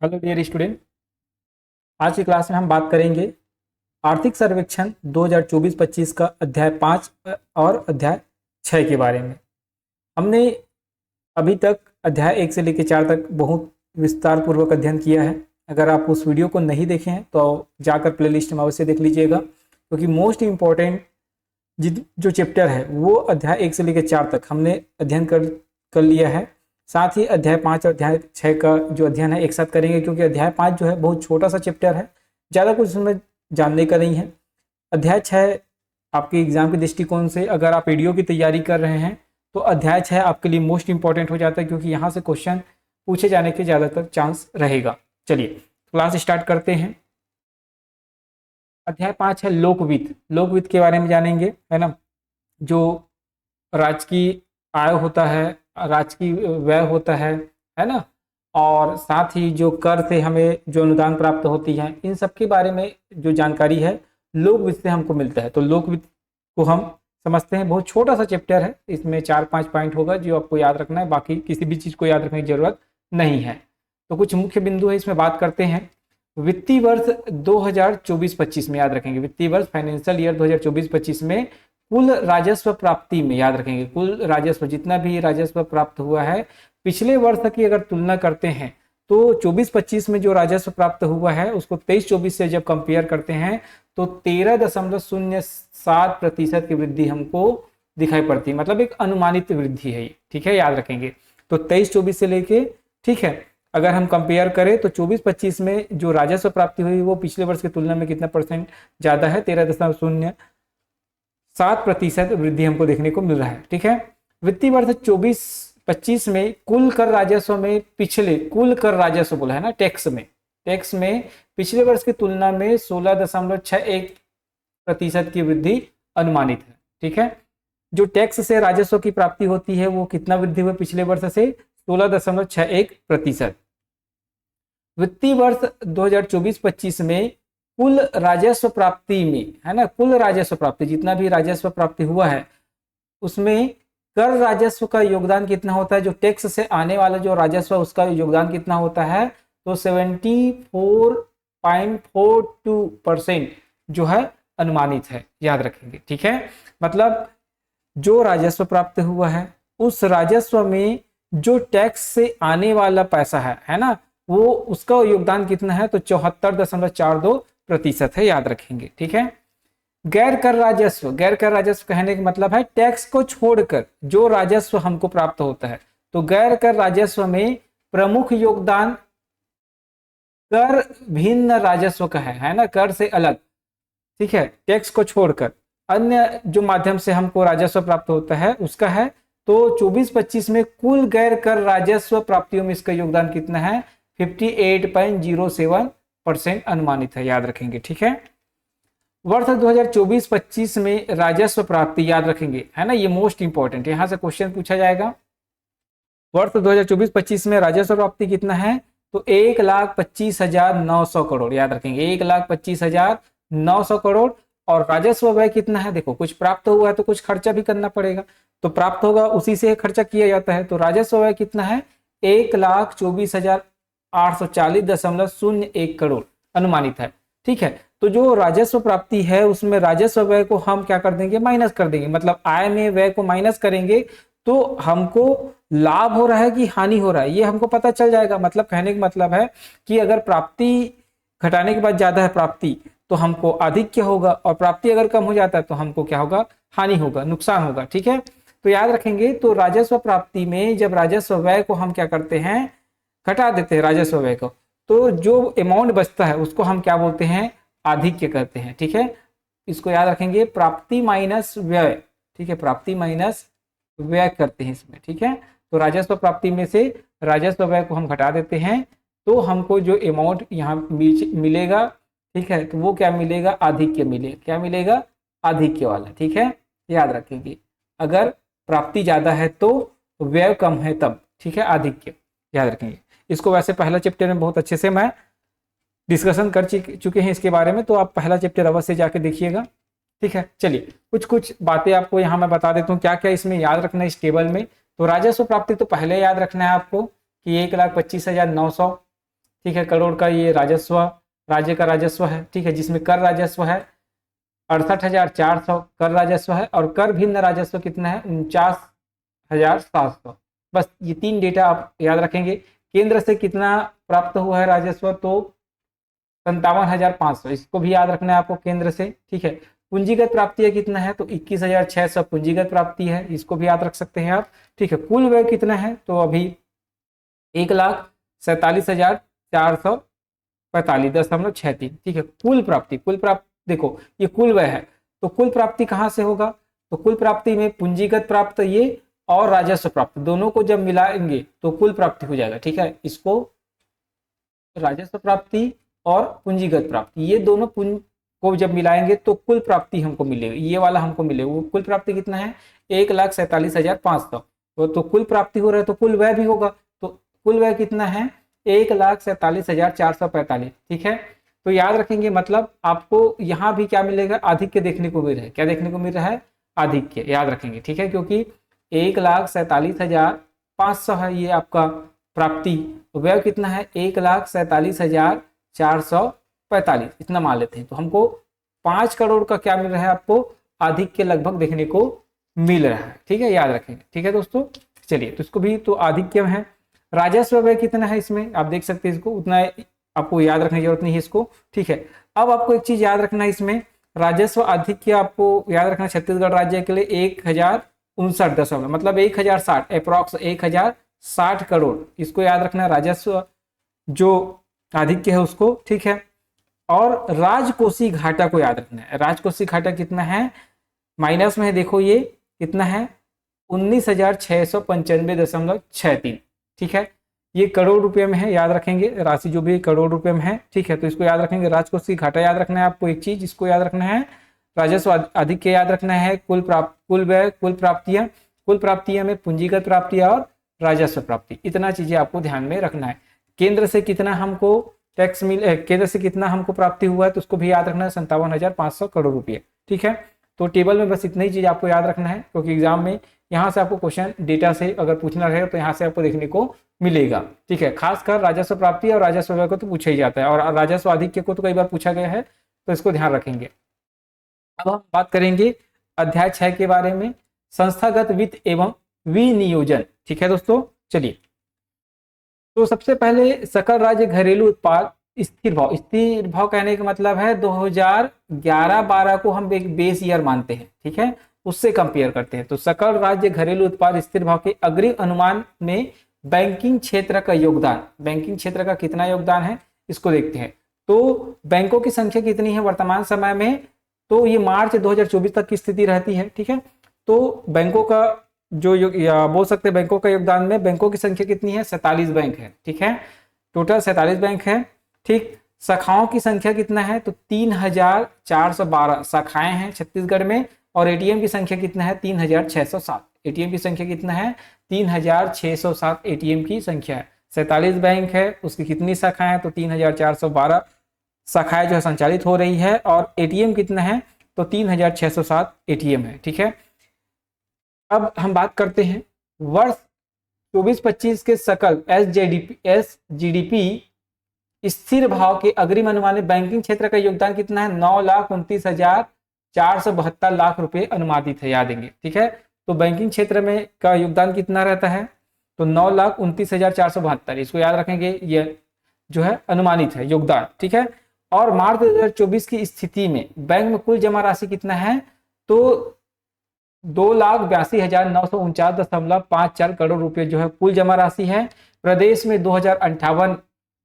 Hello dear student. आज की class में हम बात करेंगे आर्थिक सर्वेक्षण 2024-25 का अध्याय 5 और अध्याय 6 के बारे में। हमने अभी तक अध्याय 1 से लेकर 4 तक बहुत विस्तार पूर्वक अध्ययन किया है। अगर आप उस वीडियो को नहीं देखे हैं तो जाकर प्लेलिस्ट में अवश्य देख लीजिएगा, क्योंकि मोस्ट इम्पॉर्टेंट जो चैप्टर है वो अध्याय 1 से लेकर 4 तक हमने अध्ययन कर लिया है। साथ ही अध्याय 5 और अध्याय 6 का जो अध्ययन है एक साथ करेंगे, क्योंकि अध्याय 5 जो है बहुत छोटा सा चैप्टर है, ज़्यादा कुछ उसमें जानने का नहीं है। अध्याय 6 आपके एग्जाम के दृष्टिकोण से अगर आप वीडियो की तैयारी कर रहे हैं तो अध्याय 6 आपके लिए मोस्ट इंपॉर्टेंट हो जाता है, क्योंकि यहाँ से क्वेश्चन पूछे जाने के ज़्यादातर चांस रहेगा। चलिए क्लास स्टार्ट करते हैं। अध्याय 5 है लोकवित्त। लोकवित्त के बारे में जानेंगे, है ना। जो राजकीय आय होता है, राजकीय व्यय होता है ना, और साथ ही जो कर से हमें जो अनुदान प्राप्त होती है, इन सब के बारे में जो जानकारी है लोकवित्त से हमको मिलता है। तो लोकवित्त को हम समझते हैं, बहुत छोटा सा चैप्टर है, इसमें 4-5 पॉइंट होगा जो आपको याद रखना है, बाकी किसी भी चीज़ को याद रखने की जरूरत नहीं है। तो कुछ मुख्य बिंदु है, इसमें बात करते हैं। वित्तीय वर्ष 2024-25 में याद रखेंगे, वित्तीय वर्ष फाइनेंशियल ईयर 2024-25 में कुल राजस्व प्राप्ति में याद रखेंगे, कुल राजस्व जितना भी राजस्व प्राप्त हुआ है पिछले वर्ष की अगर तुलना करते हैं तो 24-25 में जो राजस्व प्राप्त हुआ है उसको 23-24 से जब कंपेयर करते हैं तो 13.07% की वृद्धि हमको दिखाई पड़ती है। मतलब एक अनुमानित वृद्धि है ये, ठीक है, याद रखेंगे। तो 23-24 से लेके, ठीक है, अगर हम कंपेयर करें तो 24-25 में जो राजस्व प्राप्ति हुई वो पिछले वर्ष की तुलना में कितना परसेंट ज्यादा है, 13.07% वृद्धि हमको देखने को मिल रहा है, ठीक है। वित्तीय वर्ष 24-25 में कुल कर राजस्व में पिछले कुल कर राजस्व बोला है ना, टैक्स में पिछले वर्ष की तुलना में 16.61% की वृद्धि अनुमानित है, ठीक है। जो टैक्स से राजस्व की प्राप्ति होती है वो कितना वृद्धि हुआ पिछले वर्ष से, 16.61%। वित्तीय वर्ष 2024-25 में कुल राजस्व प्राप्ति में, है ना, कुल राजस्व प्राप्ति जितना भी राजस्व प्राप्ति हुआ है उसमें कर राजस्व का योगदान कितना होता है, जो टैक्स से आने वाला जो राजस्व उसका योगदान कितना होता है, तो 74.42% जो है अनुमानित है, याद रखेंगे, ठीक है। मतलब जो राजस्व प्राप्त हुआ है उस राजस्व में जो टैक्स से आने वाला पैसा है ना, वो उसका योगदान कितना है, तो 74.42% है, याद रखेंगे, ठीक है। गैर कर राजस्व कहने का मतलब है टैक्स को छोड़कर जो राजस्व हमको प्राप्त होता है। तो गैर कर राजस्व में प्रमुख योगदान कर भिन्न राजस्व का है ना, कर से अलग, ठीक है, टैक्स को छोड़कर अन्य जो माध्यम से हमको राजस्व प्राप्त होता है उसका है। तो 24-25 में कुल गैर कर राजस्व प्राप्तियों में इसका योगदान कितना है, 58.07% अनुमानित है, याद रखेंगे, ठीक है। वर्ष 2024-25 में राजस्व प्राप्ति याद रखेंगे, है ना, ये मोस्ट इंपॉर्टेंट, यहां से क्वेश्चन पूछा जाएगा। वर्ष 2024-25 में राजस्व प्राप्ति कितना है, तो 1,25,900 करोड़, याद रखेंगे, 1,25,900 करोड़। और राजस्व व्यय कितना है, देखो कुछ प्राप्त हुआ है तो कुछ खर्चा भी करना पड़ेगा, तो प्राप्त होगा उसी से खर्चा किया जाता है। तो राजस्व व्यय कितना है, 1,24,840.01 करोड़ अनुमानित है, ठीक है। तो जो राजस्व प्राप्ति है उसमें राजस्व व्यय को हम क्या कर देंगे, माइनस कर देंगे, मतलब आय में व्यय को माइनस करेंगे तो हमको लाभ हो रहा है कि हानि हो रहा है ये हमको पता चल जाएगा। मतलब कहने का मतलब है कि अगर प्राप्ति घटाने के बाद ज्यादा है प्राप्ति तो हमको आधिक्य होगा, और प्राप्ति अगर कम हो जाता है तो हमको क्या होगा, हानि होगा, नुकसान होगा, ठीक है। तो याद रखेंगे, तो राजस्व प्राप्ति में जब राजस्व व्यय को हम क्या करते हैं, घटा देते हैं राजस्व व्यय को, तो जो अमाउंट बचता है उसको हम क्या बोलते हैं, आधिक्य कहते हैं, ठीक है। इसको याद रखेंगे, प्राप्ति माइनस व्यय, ठीक है, प्राप्ति माइनस व्यय करते हैं इसमें, ठीक है। तो राजस्व प्राप्ति में से राजस्व व्यय को हम घटा देते हैं तो हमको जो अमाउंट यहाँ मिलेगा, ठीक है, तो वो क्या मिलेगा, आधिक्य मिलेगा, क्या मिलेगा, आधिक्य वाला, ठीक है, याद रखेंगे। अगर प्राप्ति ज्यादा है तो व्यय कम है तब, ठीक है, आधिक्य, याद रखेंगे। इसको वैसे पहला चैप्टर में बहुत अच्छे से मैं डिस्कशन कर चुके हैं इसके बारे में, तो आप पहला चैप्टर अवश्य जाके देखिएगा, ठीक है। चलिए कुछ बातें आपको यहाँ मैं बता देता हूँ क्या क्या इसमें याद रखना है इस टेबल में। तो राजस्व प्राप्ति तो पहले याद रखना है आपको कि 1,25,900, ठीक है, करोड़ का ये राजस्व, राज्य का राजस्व है, ठीक है, जिसमें कर राजस्व है 68,400 कर राजस्व है, और कर भिन्न राजस्व कितना है 49,700। बस ये 3 डेटा आप याद रखेंगे। केंद्र से कितना प्राप्त हुआ है राजस्व, तो 57,500, इसको भी याद रखना है आपको केंद्र से, ठीक है। पूंजीगत प्राप्ति है कितना है, तो 21,600 पूंजीगत प्राप्ति है, इसको भी याद रख सकते हैं आप, ठीक है। कुल व्यय कितना है, तो अभी 1,47,445.63, ठीक है। कुल प्राप्ति देखो ये कुल व्यय है, तो कुल प्राप्ति कहां से होगा, तो कुल प्राप्ति में पूंजीगत प्राप्त ये और राजस्व प्राप्त दोनों को जब मिलाएंगे तो कुल प्राप्ति हो जाएगा, ठीक है। इसको राजस्व प्राप्ति और पूंजीगत प्राप्ति ये दोनों को जब मिलाएंगे तो कुल प्राप्ति हमको मिलेगी, ये वाला हमको मिलेगा। वो कुल प्राप्ति कितना है 1,47,500, तो कुल प्राप्ति हो रहा है तो कुल व्यय भी होगा, तो कुल व्यय कितना है 1,47,445, ठीक है। तो याद रखेंगे, मतलब आपको यहाँ भी क्या मिलेगा, आधिक्य देखने को मिल रहा है। क्या देखने को मिल रहा है, आधिक्य, याद रखेंगे, ठीक है। क्योंकि 1,47,500 है ये आपका प्राप्ति, व्यय कितना है 1,47,445, इतना मान लेते हैं। तो हमको 5 करोड़ का क्या मिल रहा है, आपको आधिक्य लगभग देखने को मिल रहा है, ठीक है, याद रखेंगे, ठीक है दोस्तों। चलिए, तो इसको भी तो आधिक्य है। राजस्व व्यय कितना है इसमें, आप देख सकते हैं, इसको उतना आपको याद रखने की जरूरत नहीं है इसको, ठीक है। अब आपको एक चीज याद रखना है इसमें, राजस्व आधिक्य आपको याद रखना, छत्तीसगढ़ राज्य के लिए 1,059 मतलब 1,060 अप्रॉक्स 1,060 करोड़, इसको याद रखना है राजस्व जो आधिक्य है उसको, ठीक है। और राजकोषीय घाटा को याद रखना है। राजकोषीय घाटा कितना है, माइनस में है, देखो ये कितना है 19,695.63, ठीक है। ये करोड़ रुपए में है, याद रखेंगे राशि जो भी करोड़ रुपए में है, ठीक है। तो इसको याद रखेंगे, राजकोषीय घाटा याद रखना है आपको। एक चीज इसको याद रखना है, राजस्व आधिक्य याद रखना है, कुल व्यय, कुल प्राप्तियां में पूंजीगत प्राप्ति और राजस्व प्राप्ति, इतना चीजें आपको ध्यान में रखना है। केंद्र से कितना हमको टैक्स केंद्र से कितना हमको प्राप्ति हुआ है, तो उसको भी याद रखना है 57,500 करोड़ रुपये, ठीक है। तो टेबल में बस इतना ही चीज आपको याद रखना है, क्योंकि एग्जाम में यहाँ से आपको क्वेश्चन डेटा से अगर पूछना रहेगा तो यहाँ से आपको देखने को मिलेगा, ठीक है। खासकर राजस्व प्राप्ति और राजस्व व्यय को तो पूछा ही जाता है, और राजस्व आधिक्य को तो कई बार पूछा गया है, तो इसको ध्यान रखेंगे। अब हम बात करेंगे अध्याय 6 के बारे में, संस्थागत वित्त एवं विनियोजन, ठीक है दोस्तों। चलिए, तो सबसे पहले सकल राज्य घरेलू उत्पाद स्थिर भाव कहने का मतलब है 2011-12 को हम एक बेस ईयर मानते हैं, ठीक है, उससे कंपेयर करते हैं। तो सकल राज्य घरेलू उत्पाद स्थिर भाव के अग्रिम अनुमान में बैंकिंग क्षेत्र का योगदान, बैंकिंग क्षेत्र का कितना योगदान है इसको देखते हैं। तो बैंकों की संख्या कितनी है वर्तमान समय में, तो ये मार्च 2024 तक की स्थिति रहती है, ठीक है। तो बैंकों का जो बोल सकते हैं बैंकों का योगदान में, बैंकों की संख्या कितनी है 47 बैंक है, ठीक है, टोटल 47 बैंक है, ठीक। शाखाओं की संख्या कितना है, तो 3,412 शाखाएं हैं छत्तीसगढ़ में, और एटीएम की संख्या कितना है 3,607, एटीएम की संख्या कितना है 3,607 एटीएम की संख्या है। 47 बैंक है, उसकी कितनी शाखाएं हैं, तो 3,412 शाखाएं जो है संचालित हो रही है, और एटीएम कितना है, तो 3,607 एटीएम है, ठीक है। अब हम बात करते हैं वर्ष 24-25 के सकल एसजीडीपी स्थिर भाव के अग्रिम अनुमान में बैंकिंग क्षेत्र का योगदान कितना है 9,29,472 लाख रुपए अनुमानित है, याद देंगे, ठीक है। तो बैंकिंग क्षेत्र में का योगदान कितना रहता है, तो 9,29,472, इसको याद रखेंगे, ये जो है अनुमानित है योगदान, ठीक है। और मार्च 2024 की स्थिति में बैंक में कुल जमा राशि कितना है, तो 2,82,949.54 करोड़ रुपए जो है कुल जमा राशि है। प्रदेश में 2,058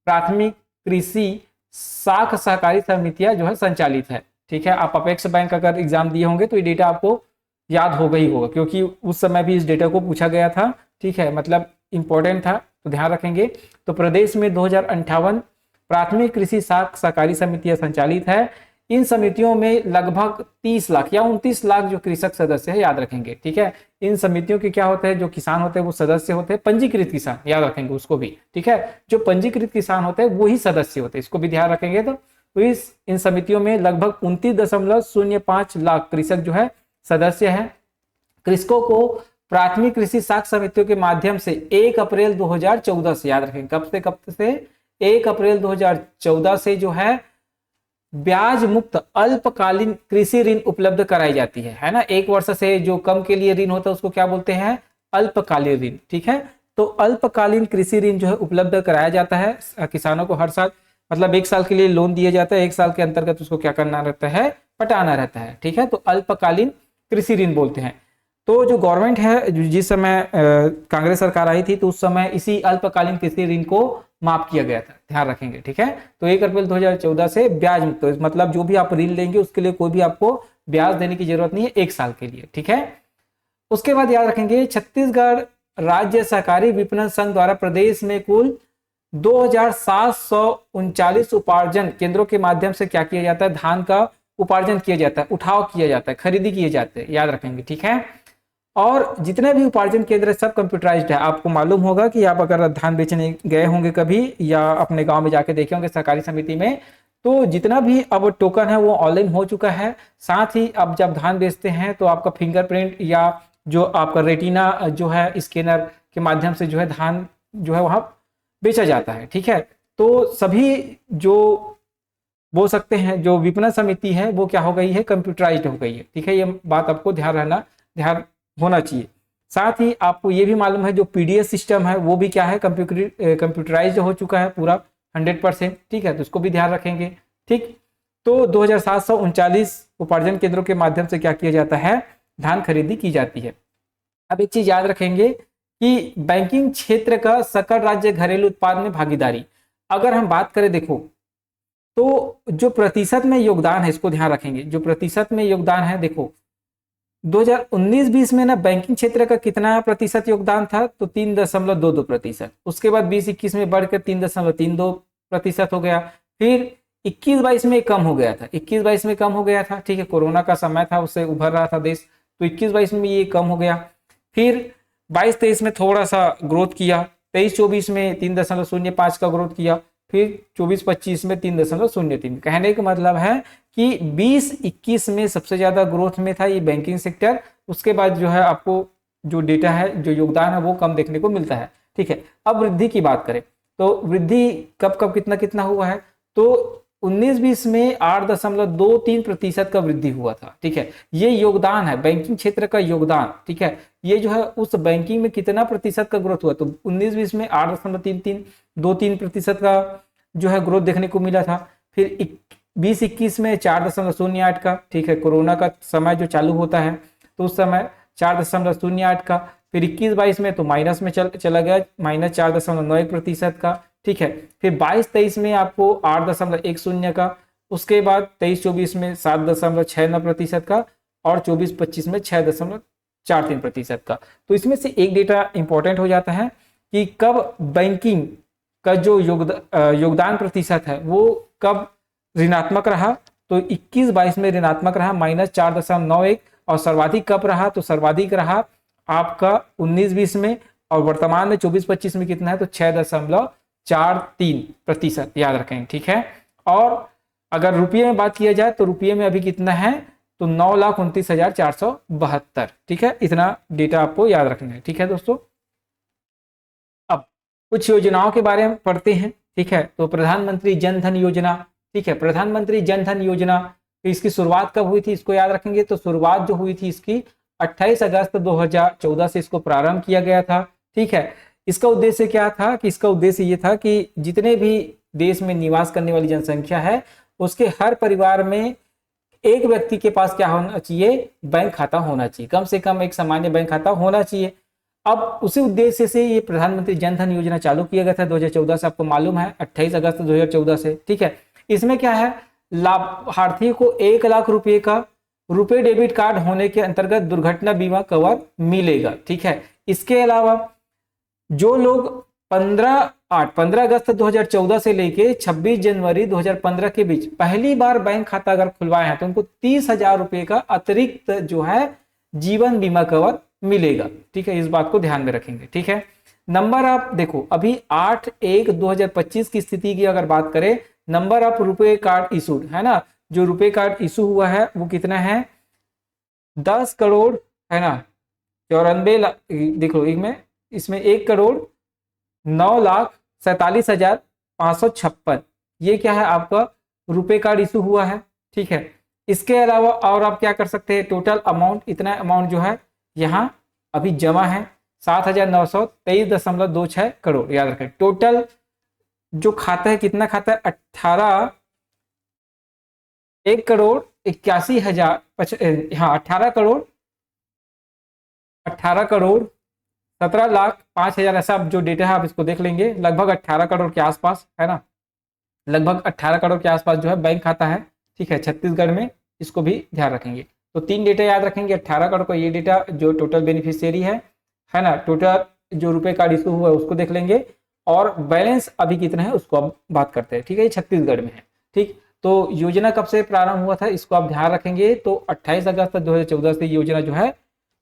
प्राथमिक कृषि साख सहकारी समितियां जो है संचालित है, ठीक है। आप अपेक्स बैंक अगर एग्जाम दिए होंगे तो ये डेटा आपको याद होगा ही होगा, क्योंकि उस समय भी इस डेटा को पूछा गया था, ठीक है, मतलब इंपॉर्टेंट था, तो ध्यान रखेंगे। तो प्रदेश में 2,058 प्राथमिक कृषि साख सहकारी समितियां संचालित है। इन समितियों में लगभग 30 लाख या 29 लाख जो कृषक सदस्य है, याद रखेंगे, ठीक है। इन समितियों के क्या होते हैं, जो किसान होते हैं वो सदस्य होते हैं, पंजीकृत किसान, याद रखेंगे उसको भी, ठीक है। जो पंजीकृत किसान होते हैं वही सदस्य होते हैं, इसको भी ध्यान रखेंगे। तो इन समितियों में लगभग 29.05 लाख कृषक जो है सदस्य है। कृषकों को प्राथमिक कृषि साख समितियों के माध्यम से 1 अप्रैल 2014 से, याद रखेंगे, कब से 1 अप्रैल 2014 से जो है ब्याज मुक्त अल्पकालीन कृषि ऋण उपलब्ध कराई जाती है ना। 1 वर्ष से जो कम के लिए ऋण होता है उसको क्या बोलते हैं, अल्पकालीन ऋण। ठीक है, तो अल्पकालीन कृषि ऋण जो है उपलब्ध कराया जाता है किसानों को हर साल, मतलब 1 साल के लिए लोन दिया जाता है, 1 साल के अंतर्गत उसको क्या करना रहता है, पटाना रहता है। ठीक है, तो अल्पकालीन कृषि ऋण बोलते हैं। तो जो गवर्नमेंट है, जिस समय कांग्रेस सरकार आई थी तो उस समय इसी अल्पकालीन कृषि ऋण को माफ किया गया था, ध्यान रखेंगे। ठीक है, तो 1 अप्रैल 2014 से ब्याज मुक्त, मतलब जो भी आप ऋण लेंगे उसके लिए कोई भी आपको ब्याज देने की जरूरत नहीं है 1 साल के लिए। ठीक है, उसके बाद याद रखेंगे छत्तीसगढ़ राज्य सहकारी विपणन संघ द्वारा प्रदेश में कुल 2739 उपार्जन केंद्रों के माध्यम से क्या किया जाता है, धान का उपार्जन किया जाता है, उठाव किया जाता है, खरीदी किए जाते हैं, याद रखेंगे। ठीक है, और जितने भी उपार्जन केंद्र सब कंप्यूटराइज्ड है। आपको मालूम होगा कि आप अगर धान बेचने गए होंगे कभी या अपने गांव में जाके देखे होंगे सहकारी समिति में, तो जितना भी अब टोकन है वो ऑनलाइन हो चुका है। साथ ही अब जब धान बेचते हैं तो आपका फिंगरप्रिंट या जो आपका रेटिना जो है स्कैनर के माध्यम से जो है धान जो है वहां बेचा जाता है। ठीक है, तो सभी जो बोल सकते हैं जो विपणन समिति है वो क्या हो गई है, कंप्यूटराइज्ड हो गई है। ठीक है, ये बात आपको ध्यान होना चाहिए। साथ ही आपको ये भी मालूम है जो पीडीएस सिस्टम है वो भी क्या है, कंप्यूटराइज्ड हो चुका है पूरा 100%। ठीक है, तो उसको भी ध्यान रखेंगे। ठीक, तो 2739 उपार्जन केंद्रों के माध्यम से क्या किया जाता है, धान खरीदी की जाती है। अब एक चीज याद रखेंगे कि बैंकिंग क्षेत्र का सकल राज्य घरेलू उत्पाद में भागीदारी, अगर हम बात करें देखो तो जो प्रतिशत में योगदान है इसको ध्यान रखेंगे। जो प्रतिशत में योगदान है देखो 2019-20 में ना बैंकिंग क्षेत्र का कितना प्रतिशत योगदान था, तो 3.22%। उसके बाद 20-21 में बढ़कर 3.32% हो गया। फिर 21-22 में कम हो गया था, 21-22 में कम हो गया था। ठीक है, कोरोना का समय था, उससे उभर रहा था देश, तो 21-22 में ये कम हो गया। फिर 22-23 में थोड़ा सा ग्रोथ किया, 23-24 में 3.05 का ग्रोथ किया, फिर 24-25 में 3.03। कहने का मतलब है कि 20-21 में सबसे ज्यादा ग्रोथ में था ये बैंकिंग सेक्टर। उसके बाद जो है आपको जो डेटा है, जो योगदान है वो कम देखने को मिलता है। ठीक है, अब वृद्धि की बात करें तो वृद्धि कब कब कितना कितना हुआ है, तो 19-20 में 8.23% का वृद्धि हुआ था। ठीक है, ये योगदान है बैंकिंग क्षेत्र का योगदान। ठीक है, ये जो है उस बैंकिंग में कितना प्रतिशत का ग्रोथ हुआ, तो 19-20 में 8.23% का जो है ग्रोथ देखने को मिला था। फिर 20-21 में 4.08 का। ठीक है, कोरोना का समय जो चालू होता है तो उस समय 4.08 का। फिर 21-22 में तो माइनस में चला गया, -4.91% का। ठीक है, फिर 22-23 में आपको 8.10 का। उसके बाद 23-24 में 7.69% का और 24-25 में 6.43% का। तो इसमें से एक डेटा इंपॉर्टेंट हो जाता है कि कब बैंकिंग का जो योगदान प्रतिशत है वो कब ऋणात्मक रहा, तो 21-22 में ऋणात्मक रहा -4.91। और सर्वाधिक कब रहा, तो सर्वाधिक रहा आपका 19-20 में, और वर्तमान में 24-25 में कितना है, तो 6.43%, याद रखें। ठीक है, और अगर रुपये में बात किया जाए तो रुपये में अभी कितना है, तो 9,29,472। ठीक है, इतना डेटा आपको याद रखना है। ठीक है दोस्तों, अब कुछ योजनाओं के बारे में पढ़ते हैं। ठीक है, तो प्रधानमंत्री जन धन योजना। ठीक है, प्रधानमंत्री जन धन योजना, तो इसकी शुरुआत कब हुई थी इसको याद रखेंगे। तो शुरुआत जो हुई थी इसकी 28 अगस्त 2014 से इसको प्रारंभ किया गया था। ठीक है, इसका उद्देश्य क्या था, कि इसका उद्देश्य ये था कि जितने भी देश में निवास करने वाली जनसंख्या है उसके हर परिवार में एक व्यक्ति के पास क्या होना चाहिए, बैंक खाता होना चाहिए, कम से कम एक सामान्य बैंक खाता होना चाहिए। अब उसी उद्देश्य से ये प्रधानमंत्री जन धन योजना चालू किया गया था 2014 से, आपको मालूम है 28 अगस्त 2014 से। ठीक है, इसमें क्या है, लाभार्थी को 1 लाख रुपए का रुपए डेबिट कार्ड होने के अंतर्गत दुर्घटना बीमा कवर मिलेगा। ठीक है, इसके अलावा जो लोग 15 अगस्त 2014 से लेके 26 जनवरी 2015 के बीच पहली बार बैंक खाता अगर खुलवाए हैं तो उनको 30,000 रुपए का अतिरिक्त जो है जीवन बीमा कवर मिलेगा। ठीक है, इस बात को ध्यान में रखेंगे। ठीक है, नंबर आप देखो अभी 8/1/2025 की स्थिति की अगर बात करें, नंबर ऑफ रुपए कार्ड इशूड है ना, जो रुपए कार्ड इशू हुआ है वो कितना है, 10 करोड़ है ना, 94 लाख। देखो इसमें 1,09,47,000 556, ये क्या है आपका रुपए कार्ड इशू हुआ है। ठीक है, इसके अलावा और आप क्या कर सकते हैं, टोटल अमाउंट, इतना अमाउंट जो है यहाँ अभी जमा है 7,923.26 करोड़, याद रखें। टोटल जो खाता है, कितना खाता है, 1,81,00,000, हाँ 18,17,05,000, ऐसा जो डेटा है आप इसको देख लेंगे, लगभग 18 करोड़ के आसपास है ना, लगभग 18 करोड़ के आसपास जो है बैंक खाता है। ठीक है, छत्तीसगढ़ में, इसको भी ध्यान रखेंगे। तो 3 डेटा याद रखेंगे, 18 करोड़ का ये डेटा जो टोटल बेनिफिशियरी है ना, टोटल जो रुपए कार्ड इशू हुआ है उसको देख लेंगे, और बैलेंस अभी कितना है उसको अब बात करते हैं। ठीक है, ये छत्तीसगढ़ में है। ठीक, तो योजना कब से प्रारंभ हुआ था इसको आप ध्यान रखेंगे, तो 28 अगस्त 2014 से योजना जो है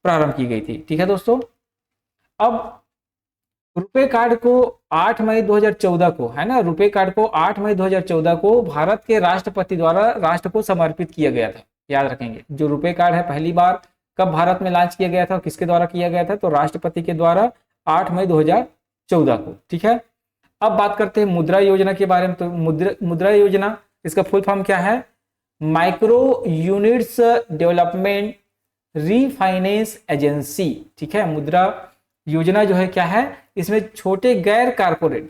प्रारंभ की गई थी। ठीक है दोस्तों, अब रुपए कार्ड को 8 मई 2014 को, है ना, रुपए कार्ड को 8 मई 2014 को भारत के राष्ट्रपति द्वारा राष्ट्र को समर्पित किया गया था। याद रखेंगे, जो रुपए कार्ड है पहली बार कब भारत में लॉन्च किया गया था, किसके द्वारा किया गया था, तो राष्ट्रपति के द्वारा 8 मई 2014 को। ठीक है, अब बात करते हैं मुद्रा योजना के बारे में। तो मुद्रा योजना, इसका फुल फॉर्म क्या है, micro units development refinance agency. ठीक है, मुद्रा योजना जो है क्या है, इसमें छोटे गैर कारपोरेट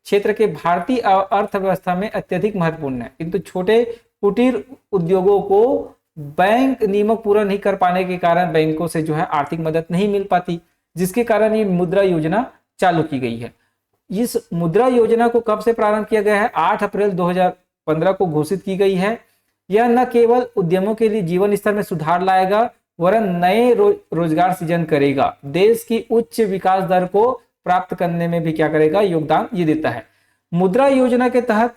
क्षेत्र के भारतीय अर्थव्यवस्था में अत्यधिक महत्वपूर्ण है, किंतु छोटे कुटीर उद्योगों को बैंक नियमों पूरा नहीं कर पाने के कारण बैंकों से जो है आर्थिक मदद नहीं मिल पाती, जिसके कारण ये मुद्रा योजना चालू की गई है। इस मुद्रा योजना को कब से प्रारंभ किया गया है, 8 अप्रैल 2015 को घोषित की गई है। यह न केवल उद्यमों के लिए जीवन स्तर में सुधार लाएगा, वरन नए रोजगार सृजन करेगा, देश की उच्च विकास दर को प्राप्त करने में भी क्या करेगा, योगदान ये देता है। मुद्रा योजना के तहत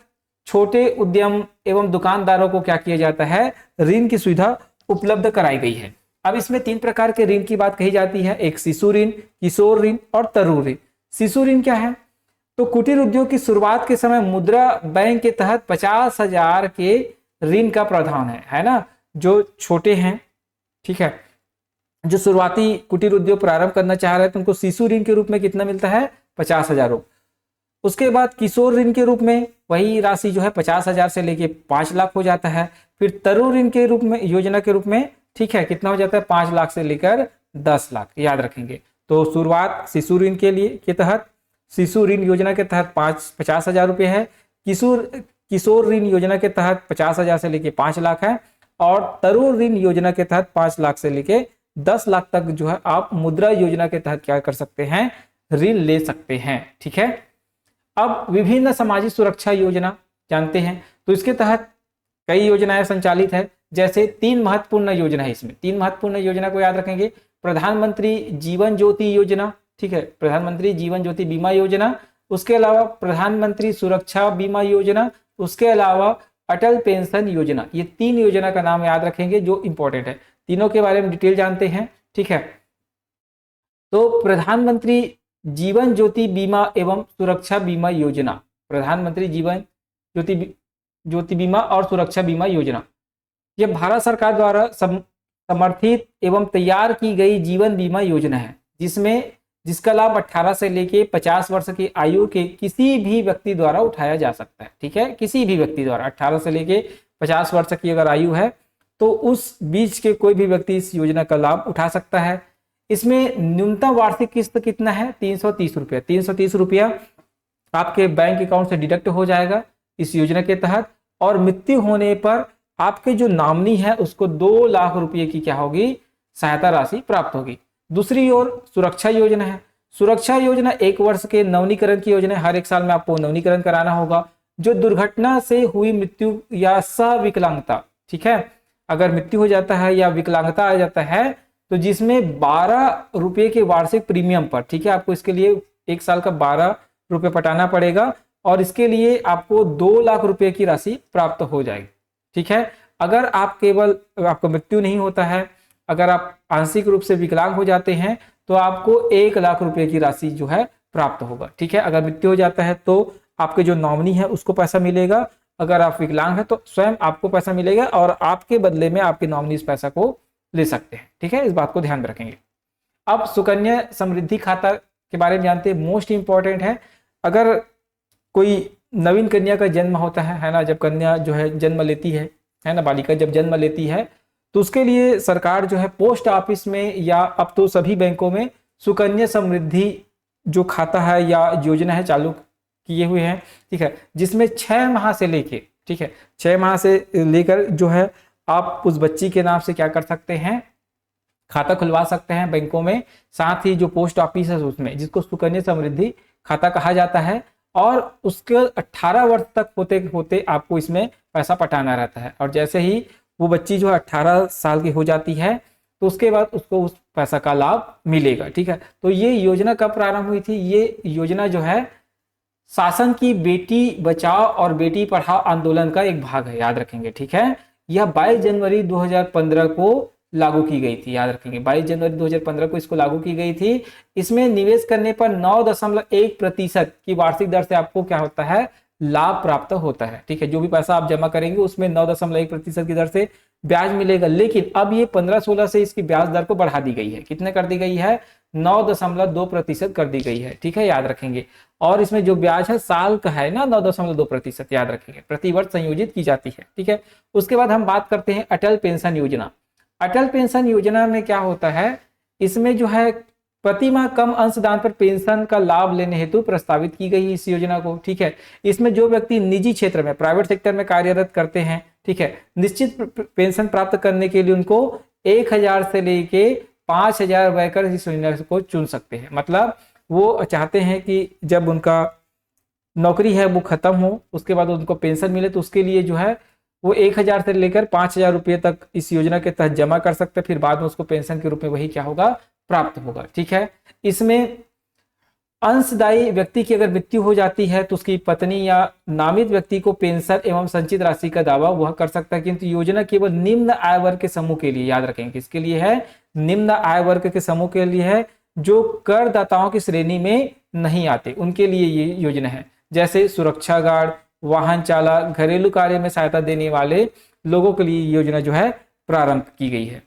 छोटे उद्यम एवं दुकानदारों को क्या किया जाता है, ऋण की सुविधा उपलब्ध कराई गई है। अब इसमें 3 प्रकार के ऋण की बात कही जाती है, एक शिशु ऋण, किशोर ऋण और तरुण ऋण। शिशु ऋण क्या है, तो कुटीर उद्योग की शुरुआत के समय मुद्रा बैंक के तहत 50,000 के ऋण का प्रावधान है ना, जो छोटे हैं, ठीक है, जो शुरुआती कुटीर उद्योग प्रारंभ करना चाह रहे हैं तो उनको शिशु ऋण के रूप में कितना मिलता है, 50,000। उसके बाद किशोर ऋण के रूप में वही राशि जो है 50,000 से लेके 5 लाख हो जाता है। फिर तरुण ऋण के रूप में, योजना के रूप में, ठीक है, कितना हो जाता है, 5 लाख से लेकर 10 लाख, याद रखेंगे। तो शुरुआत शिशु ऋण के लिए के तहत, शिशु ऋण योजना के तहत 50,000 रुपये है, किशोर ऋण योजना के तहत 50,000 से लेके 5 लाख है, और तरुण ऋण योजना के तहत 5 लाख से लेके 10 लाख तक जो है आप मुद्रा योजना के तहत क्या कर सकते हैं, ऋण ले सकते हैं। ठीक है, अब विभिन्न सामाजिक सुरक्षा योजना जानते हैं, तो इसके तहत कई योजनाएं संचालित है, जैसे 3 महत्वपूर्ण योजना है इसमें। 3 महत्वपूर्ण योजना को याद रखेंगे, प्रधानमंत्री जीवन ज्योति योजना, ठीक है, प्रधानमंत्री जीवन ज्योति बीमा योजना, उसके अलावा प्रधानमंत्री सुरक्षा बीमा योजना, उसके अलावा अटल पेंशन योजना। ये 3 योजना का नाम याद रखेंगे जो इंपॉर्टेंट है, तीनों के बारे में डिटेल जानते हैं। ठीक है, तो प्रधानमंत्री जीवन ज्योति बीमा एवं सुरक्षा बीमा योजना, प्रधानमंत्री जीवन ज्योति बीमा और सुरक्षा बीमा योजना, यह भारत सरकार द्वारा समर्थित एवं तैयार की गई जीवन बीमा योजना है, जिसका लाभ 18 से लेके 50 वर्ष की आयु के किसी भी व्यक्ति द्वारा उठाया जा सकता है। ठीक है, किसी भी व्यक्ति द्वारा, 18 से लेके 50 वर्ष की अगर आयु है तो उस बीच के कोई भी व्यक्ति इस योजना का लाभ उठा सकता है। इसमें न्यूनतम वार्षिक किस्त कितना है, 330 रुपया। 330 रुपया आपके बैंक अकाउंट से डिडक्ट हो जाएगा इस योजना के तहत, और मृत्यु होने पर आपके जो नॉमिनी है उसको 2 लाख रुपए की क्या होगी, सहायता राशि प्राप्त होगी। दूसरी ओर सुरक्षा योजना है। सुरक्षा योजना 1 वर्ष के नवीनीकरण की योजना है, हर 1 साल में आपको नवीनीकरण कराना होगा। जो दुर्घटना से हुई मृत्यु या सविकलांगता, ठीक है, अगर मृत्यु हो जाता है या विकलांगता आ जाता है तो जिसमें 12 रुपये के वार्षिक प्रीमियम पर, ठीक है, आपको इसके लिए 1 साल का 12 रुपये पटाना पड़ेगा, और इसके लिए आपको 2 लाख रुपए की राशि प्राप्त हो जाएगी। ठीक है, अगर आप केवल आपको मृत्यु नहीं होता है, अगर आप आंशिक रूप से विकलांग हो जाते हैं तो आपको 1 लाख रुपए की राशि जो है प्राप्त होगा। ठीक है, अगर मृत्यु हो जाता है तो आपके जो नॉमिनी है उसको पैसा मिलेगा, अगर आप विकलांग हैं तो स्वयं आपको पैसा मिलेगा, और आपके बदले में आपके नॉमिनी इस पैसा को ले सकते हैं। ठीक है, इस बात को ध्यान में रखेंगे। अब सुकन्या समृद्धि खाता के बारे में जानते हैं, मोस्ट इंपॉर्टेंट है। अगर कोई नवीन कन्या का जन्म होता है ना, जब कन्या जो है जन्म लेती है ना, बालिका जब जन्म लेती है तो उसके लिए सरकार जो है पोस्ट ऑफिस में या अब तो सभी बैंकों में सुकन्या समृद्धि जो खाता है या योजना है चालू किए हुए हैं, ठीक है, जिसमें 6 माह से लेके, ठीक है, 6 माह से लेकर जो है आप उस बच्ची के नाम से क्या कर सकते हैं, खाता खुलवा सकते हैं बैंकों में। साथ ही जो पोस्ट ऑफिस है उसमें, जिसको सुकन्या समृद्धि खाता कहा जाता है, और उसके 18 वर्ष तक होते होते आपको इसमें पैसा पटाना रहता है। और जैसे ही वो बच्ची जो है 18 साल की हो जाती है तो उसके बाद उसको उस पैसा का लाभ मिलेगा, ठीक है। तो ये योजना कब प्रारंभ हुई थी? ये योजना जो है शासन की बेटी बचाओ और बेटी पढ़ाओ आंदोलन का एक भाग है, याद रखेंगे, ठीक है। यह 22 जनवरी 2015 को लागू की गई थी, याद रखेंगे, 22 जनवरी 2015 को इसको लागू की गई थी। इसमें निवेश करने पर 9.1% की वार्षिक दर से आपको क्या होता है, लाभ प्राप्त होता है, ठीक है। जो भी पैसा आप जमा करेंगे उसमें 9.1% की दर से ब्याज मिलेगा। लेकिन अब ये 15-16 से इसकी ब्याज दर को बढ़ा दी गई है। कितने कर दी गई है? 9.2% कर दी गई है, ठीक है, याद रखेंगे। और इसमें जो ब्याज है साल का है ना, 9.2%, याद रखेंगे, प्रति वर्ष संयोजित की जाती है, ठीक है। उसके बाद हम बात करते हैं अटल पेंशन योजना। अटल पेंशन योजना में क्या होता है, इसमें जो है प्रति माह कम अंशदान पर पेंशन का लाभ लेने हेतु प्रस्तावित की गई इस योजना को, ठीक है। इसमें जो व्यक्ति निजी क्षेत्र में, प्राइवेट सेक्टर में कार्यरत करते हैं, ठीक है, निश्चित पेंशन प्राप्त करने के लिए उनको 1000 से लेके 5000 रुपए कर इस योजना को चुन सकते हैं। मतलब वो चाहते हैं कि जब उनका नौकरी है वो खत्म हो, उसके बाद उनको पेंशन मिले, तो उसके लिए जो है वो 1000 से लेकर 5000 रुपये तक इस योजना के तहत जमा कर सकते हैं। फिर बाद में उसको पेंशन के रूप में वही क्या होगा, प्राप्त होगा, ठीक है। इसमें अंशदायी व्यक्ति की अगर मृत्यु हो जाती है तो उसकी पत्नी या नामित व्यक्ति को पेंशन एवं संचित राशि का दावा वह कर सकता है। किंतु योजना केवल निम्न आय वर्ग के समूह के लिए, याद रखेंगे, किसके लिए है? निम्न आय वर्ग के समूह के लिए है, जो करदाताओं की श्रेणी में नहीं आते, उनके लिए ये योजना है। जैसे सुरक्षा गार्ड, वाहन चालक, घरेलू कार्य में सहायता देने वाले लोगों के लिए योजना जो है प्रारंभ की गई है।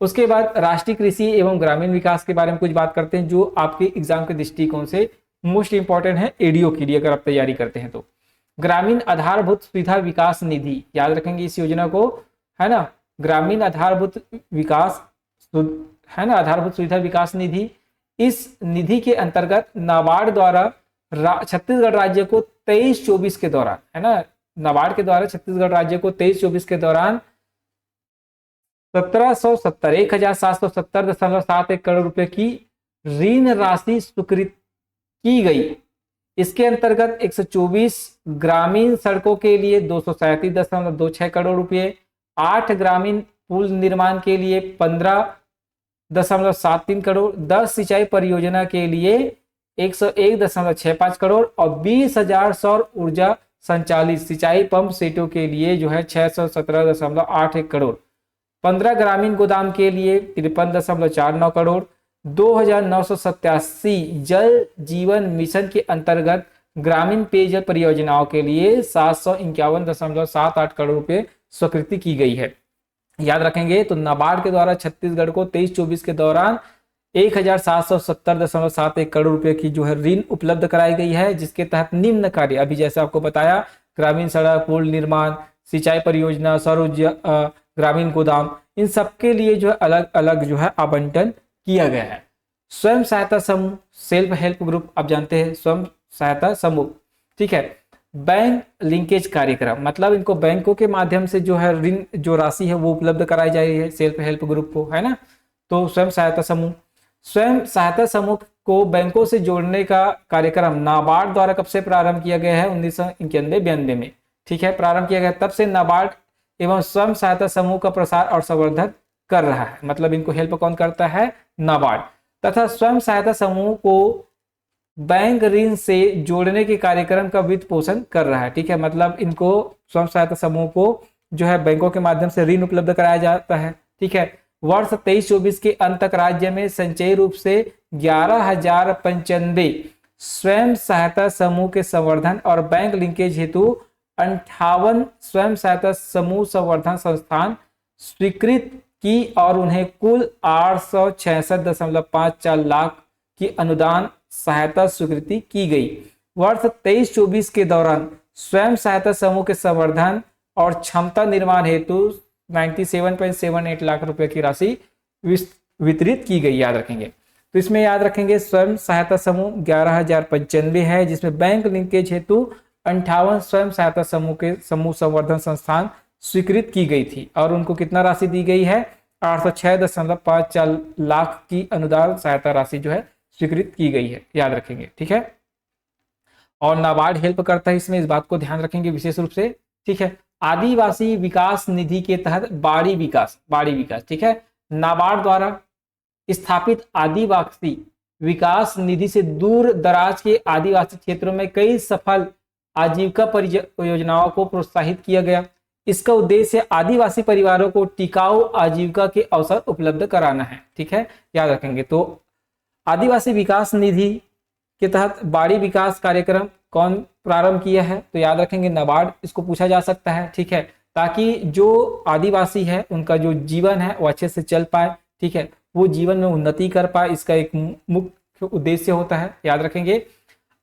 उसके बाद राष्ट्रीय कृषि एवं ग्रामीण विकास के बारे में कुछ बात करते हैं, जो आपके एग्जाम के दृष्टिकोण से मोस्ट इंपॉर्टेंट है एडीओ के लिए, अगर आप तैयारी करते हैं तो। ग्रामीण आधारभूत सुविधा विकास निधि, याद रखेंगे इस योजना को, है ना, ग्रामीण आधारभूत विकास, है ना, आधारभूत सुविधा विकास निधि। इस निधि के अंतर्गत नाबार्ड द्वारा छत्तीसगढ़ राज्य को 23-24 के दौरान, है ना, नाबार्ड के द्वारा छत्तीसगढ़ राज्य को 23-24 के दौरान 1770 करोड़ रुपए की ऋण राशि स्वीकृत की गई। इसके अंतर्गत 124 ग्रामीण सड़कों के लिए 237.26 करोड़ रुपए, 8 ग्रामीण पुल निर्माण के लिए 15.73 करोड़, 10 सिंचाई परियोजना के लिए 101.65 करोड़ और 20,000 सौर ऊर्जा संचालित सिंचाई पंप सेटों के लिए जो है 617.81 करोड़, 15 ग्रामीण गोदाम के लिए 53.49 करोड़, 2987 जल जीवन मिशन के अंतर्गत ग्रामीण पेयजल परियोजनाओं के लिए 751.78 करोड़ रुपए स्वीकृति की गई है। याद रखेंगे, तो नाबार्ड के द्वारा छत्तीसगढ़ को 23-24 के दौरान 1770.71 करोड़ रुपए की जो है ऋण उपलब्ध कराई गई है, जिसके तहत निम्न कार्य, अभी जैसे आपको बताया, ग्रामीण सड़क, पुल निर्माण, सिंचाई परियोजना, सौर ऊर्जा, ग्रामीण गोदाम, इन सबके लिए जो है अलग अलग जो है आवंटन किया गया है। स्वयं सहायता समूह, सेल्फ हेल्प ग्रुप, आप जानते हैं स्वयं सहायता समूह, ठीक है। बैंक लिंकेज कार्यक्रम, मतलब इनको बैंकों के माध्यम से जो है ऋण, जो राशि है वो उपलब्ध कराई जा रही है सेल्फ हेल्प ग्रुप को, है ना। तो स्वयं सहायता समूह, स्वयं सहायता समूह को बैंकों से जोड़ने का कार्यक्रम नाबार्ड द्वारा कब से प्रारंभ किया गया है? 1991-92 में, ठीक है, प्रारंभ किया गया। तब से नाबार्ड एवं स्वयं सहायता समूह का प्रसार और संवर्धन कर रहा है। मतलब इनको हेल्प कौन करता है? नाबार्ड। तथा स्वयं सहायता समूह को बैंक ऋण से जोड़ने के कार्यक्रम का वित्त पोषण कर रहा है, ठीक है। मतलब इनको स्वयं सहायता समूह को जो है बैंकों के माध्यम से ऋण उपलब्ध कराया जाता है, ठीक है। वर्ष 23-24 के अंत तक राज्य में संचयी रूप से 11,095 स्वयं सहायता समूह के संवर्धन और बैंक लिंकेज हेतु 58 स्वयं सहायता समूह संवर्धन संस्थान स्वीकृत की और उन्हें कुल 866.54 लाख की अनुदान सहायता स्वीकृति की गई। वर्ष 23-24 के दौरान स्वयं सहायता समूह के संवर्धन और क्षमता निर्माण हेतु 97.78 लाख रुपए की राशि वितरित की गई, याद रखेंगे। तो इसमें याद रखेंगे स्वयं सहायता समूह 11,095 है, जिसमें बैंक लिंकेज हेतु 58 स्वयं सहायता समूह के समूह संवर्धन संस्थान स्वीकृत की गई थी और उनको कितना राशि दी गई है, 806.54 लाख की अनुदान सहायता राशि जो है स्वीकृत की गई है, याद रखेंगे। ठीक है, और नाबार्ड हेल्प करता है इसमें, इस बात को ध्यान रखेंगे विशेष रूप से। ठीक है, आदिवासी विकास निधि के तहत बाड़ी विकास, ठीक है, नाबार्ड द्वारा स्थापित आदिवासी विकास निधि से दूर दराज के आदिवासी क्षेत्रों में कई सफल आजीविका परियोजनाओं को प्रोत्साहित किया गया। इसका उद्देश्य आदिवासी परिवारों को टिकाऊ आजीविका के अवसर उपलब्ध कराना है। ठीक है, याद रखेंगे। तो आदिवासी विकास निधि के तहत बाड़ी विकास कार्यक्रम कौन प्रारंभ किया है, तो याद रखेंगे नाबार्ड, इसको पूछा जा सकता है। ठीक है, ताकि जो आदिवासी है उनका जो जीवन है वो अच्छे से चल पाए, ठीक है, वो जीवन में उन्नति कर पाए, इसका एक मुख्य उद्देश्य होता है, याद रखेंगे।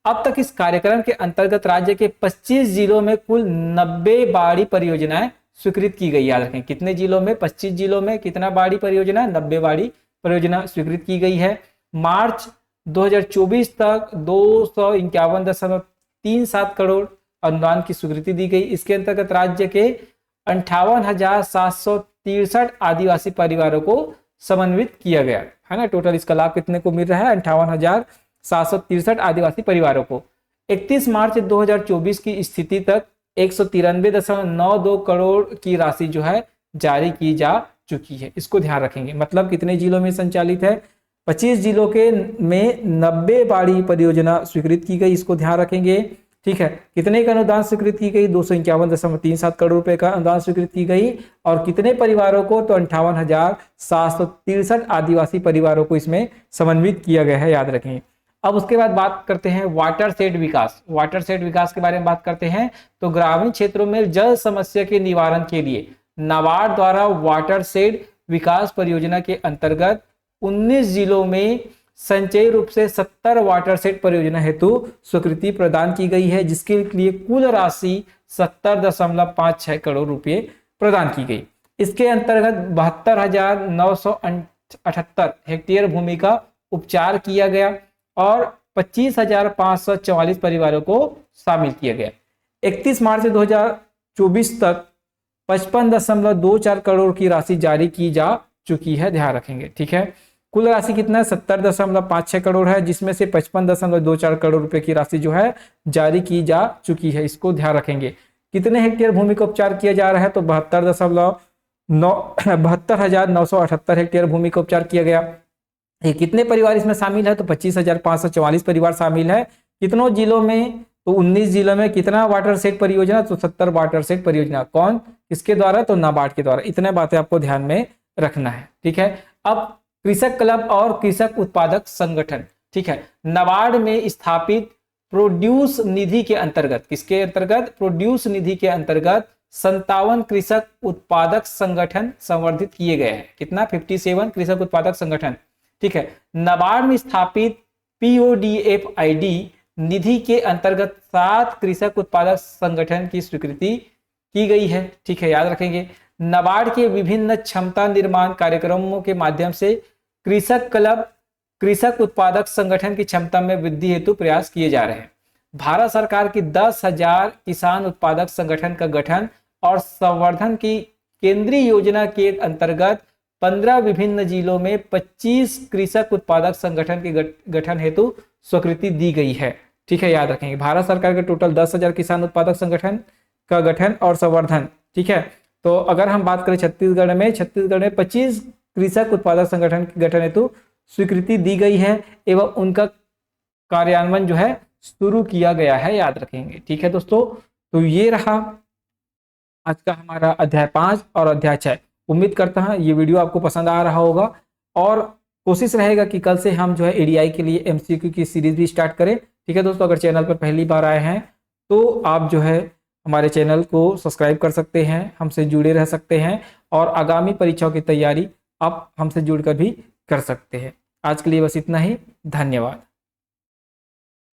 अब तक इस कार्यक्रम के अंतर्गत राज्य के 25 जिलों में कुल 90 बाड़ी परियोजनाएं स्वीकृत की गई, याद रखें। कितने जिलों में, 25 जिलों में कितना बाड़ी परियोजना, 90 बाड़ी परियोजना स्वीकृत की गई है। मार्च 2024 तक 251.37 करोड़ अनुदान की स्वीकृति दी गई। इसके अंतर्गत राज्य के 58,763 आदिवासी परिवारों को समन्वित किया गया है ना। टोटल इसका लाभ कितने को मिल रहा है, 58,763 आदिवासी परिवारों को। 31 मार्च 2024 की स्थिति तक 193.92 करोड़ की राशि जो है जारी की जा चुकी है, इसको ध्यान रखेंगे। मतलब कितने जिलों में संचालित है, 25 जिलों के में 90 बाड़ी परियोजना स्वीकृत की गई, इसको ध्यान रखेंगे। ठीक है, कितने का अनुदान स्वीकृत की गई, 251.37 करोड़ रुपए का अनुदान स्वीकृत की गई। और कितने परिवारों को, तो 58,763 आदिवासी परिवारों को इसमें समन्वित किया गया है, याद रखें। अब उसके बाद बात करते हैं वाटर शेड विकास। वाटर शेड विकास के बारे में बात करते हैं। तो ग्रामीण क्षेत्रों में जल समस्या के निवारण के लिए नाबार्ड द्वारा वाटर शेड विकास परियोजना के अंतर्गत 19 जिलों में संचयी रूप से 70 वाटर शेड परियोजना हेतु स्वीकृति प्रदान की गई है, जिसके लिए कुल राशि 70.56 करोड़ रुपए प्रदान की गई। इसके अंतर्गत 72,978 हेक्टेयर भूमि का उपचार किया गया और 25,544 परिवारों को शामिल किया गया। 31 मार्च 2024 तक 55.24 करोड़ की राशि जारी की जा चुकी है, ध्यान रखेंगे। ठीक है, कुल राशि कितना है, 70.56 करोड़ है, जिसमें से 55.24 करोड़ रुपए की राशि जो है जारी की जा चुकी है, इसको ध्यान रखेंगे। कितने हेक्टेयर भूमि का उपचार किया जा रहा है, तो 72,978 हेक्टेयर भूमि का उपचार किया गया। ये कितने परिवार इसमें शामिल है, तो 25,544 परिवार शामिल है। कितनों जिलों में, तो 19 जिलों में। कितना वाटर शेड परियोजना, तो 70 वाटर शेड परियोजना। कौन, किसके द्वारा, तो नाबार्ड के द्वारा। इतने बातें आपको ध्यान में रखना है। ठीक है, अब कृषक क्लब और कृषक उत्पादक संगठन। ठीक है, नाबार्ड में स्थापित प्रोड्यूस निधि के अंतर्गत, किसके अंतर्गत, प्रोड्यूस निधि के अंतर्गत 57 कृषक उत्पादक संगठन संवर्धित किए गए हैं। कितना, 57 कृषक उत्पादक संगठन। ठीक है, नाबार्ड में स्थापित PODFID निधि के अंतर्गत 7 कृषक उत्पादक संगठन की स्वीकृति की गई है। ठीक है, याद रखेंगे। नाबार्ड के विभिन्न क्षमता निर्माण कार्यक्रमों के माध्यम से कृषक क्लब, कृषक उत्पादक संगठन की क्षमता में वृद्धि हेतु प्रयास किए जा रहे हैं। भारत सरकार की 10,000 किसान उत्पादक संगठन का गठन और संवर्धन की केंद्रीय योजना के अंतर्गत 15 विभिन्न जिलों में 25 कृषक उत्पादक संगठन के गठन हेतु स्वीकृति दी गई है। ठीक है, याद रखेंगे। भारत सरकार के टोटल 10,000 किसान उत्पादक संगठन का गठन और संवर्धन। ठीक है, तो अगर हम बात करें छत्तीसगढ़ में 25 कृषक उत्पादक संगठन के गठन हेतु स्वीकृति दी गई है एवं उनका कार्यान्वयन जो है शुरू किया गया है, याद रखेंगे। ठीक है दोस्तों, तो ये रहा आज का हमारा अध्याय 5 और अध्याय 6। उम्मीद करता हूं ये वीडियो आपको पसंद आ रहा होगा और कोशिश रहेगा कि कल से हम जो है एडीआई के लिए MCQ की सीरीज भी स्टार्ट करें। ठीक है दोस्तों, अगर चैनल पर पहली बार आए हैं तो आप जो है हमारे चैनल को सब्सक्राइब कर सकते हैं, हमसे जुड़े रह सकते हैं और आगामी परीक्षाओं की तैयारी आप हमसे जुड़कर भी कर सकते हैं। आज के लिए बस इतना ही, धन्यवाद।